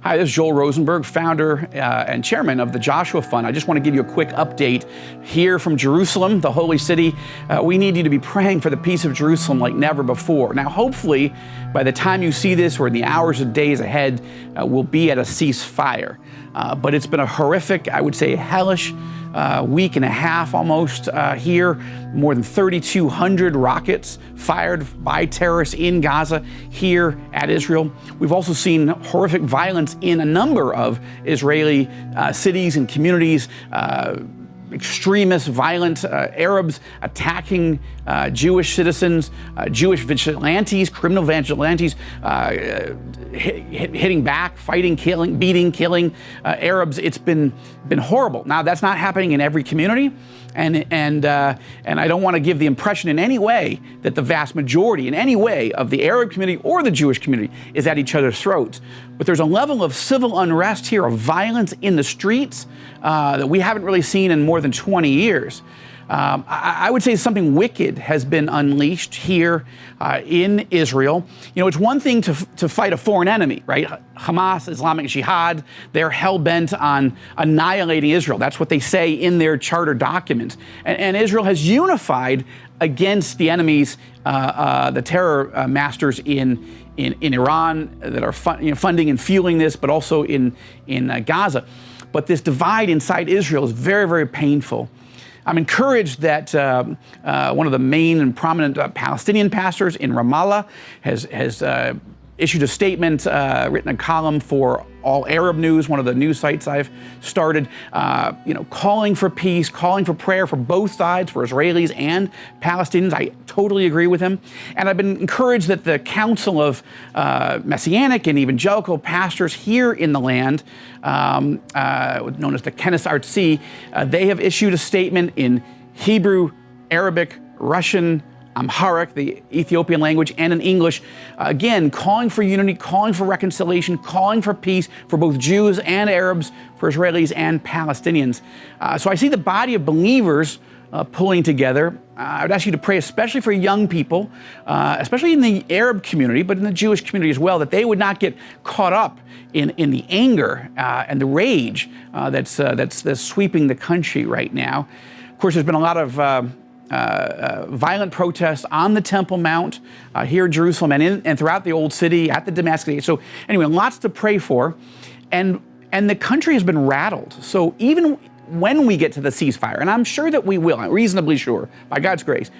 Hi, this is Joel Rosenberg, founder and chairman of the Joshua Fund. I just want to give you a quick update here from Jerusalem, the holy city. We need you to be praying for the peace of Jerusalem like never before. Now, hopefully, by the time you see this or in the hours and days ahead, we'll be at a ceasefire. But it's been a horrific, I would say, hellish week and a half almost here. More than 3,200 rockets fired by terrorists in Gaza here at Israel. We've also seen horrific violence in a number of Israeli cities and communities. Extremist, violent Arabs attacking Jewish citizens, Jewish vigilantes, criminal vigilantes, hitting back, fighting, killing, beating, killing Arabs. It's been horrible. Now, that's not happening in every community, and I don't want to give the impression in any way that the vast majority, in any way, of the Arab community or the Jewish community is at each other's throats. But there's a level of civil unrest here, of violence in the streets that we haven't really seen in more than 20 years. I would say something wicked has been unleashed here in Israel. You know, it's one thing to fight a foreign enemy, right? Hamas, Islamic Jihad, they're hell-bent on annihilating Israel. That's what they say in their charter documents. And Israel has unified against the enemies, the terror masters in Iran that are funding and fueling this, but also in Gaza. But this divide inside Israel is very, very painful. I'm encouraged that one of the main and prominent Palestinian pastors in Ramallah has issued a statement, written a column for All Arab News, one of the news sites I've started, calling for peace, calling for prayer for both sides, for Israelis and Palestinians. I totally agree with him. And I've been encouraged that the Council of Messianic and Evangelical Pastors here in the land, known as the Knesset Artsy, they have issued a statement in Hebrew, Arabic, Russian, Amharic, the Ethiopian language, and in English, again, calling for unity, calling for reconciliation, calling for peace for both Jews and Arabs, for Israelis and Palestinians. So I see the body of believers pulling together. I would ask you to pray especially for young people, especially in the Arab community, but in the Jewish community as well, that they would not get caught up in the anger and the rage that's sweeping the country right now. Of course, there's been a lot of violent protests on the Temple Mount here in Jerusalem and throughout the Old City, at the Damascus Gate. So anyway, lots to pray for. And the country has been rattled. So even when we get to the ceasefire, and I'm sure that we will, I'm reasonably sure, by God's grace,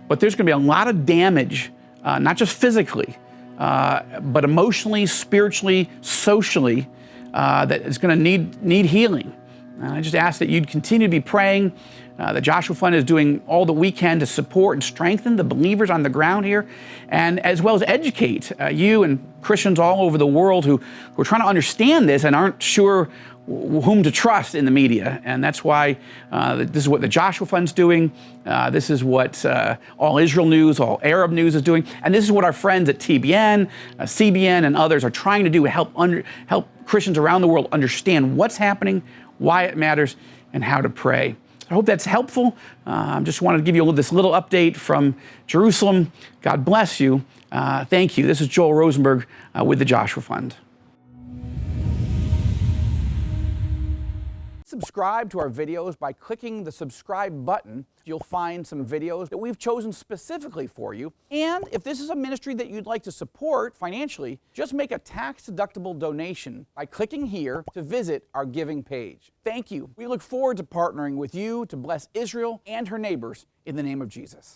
but there's going to be a lot of damage, not just physically, but emotionally, spiritually, socially, that is going to need healing. And I just ask that you'd continue to be praying. The Joshua Fund is doing all that we can to support and strengthen the believers on the ground here, and as well as educate you and Christians all over the world who are trying to understand this and aren't sure whom to trust in the media. And that's why this is what the Joshua Fund's doing. This is what All Israel News, All Arab News is doing. And this is what our friends at TBN, CBN, and others are trying to do to help Christians around the world understand what's happening, why it matters, and how to pray. I hope that's helpful. I just wanted to give you this little update from Jerusalem. God bless you. Thank you. This is Joel Rosenberg with the Joshua Fund. Subscribe to our videos by clicking the subscribe button. You'll find some videos that we've chosen specifically for you. And if this is a ministry that you'd like to support financially, just make a tax-deductible donation by clicking here to visit our giving page. Thank you. We look forward to partnering with you to bless Israel and her neighbors in the name of Jesus.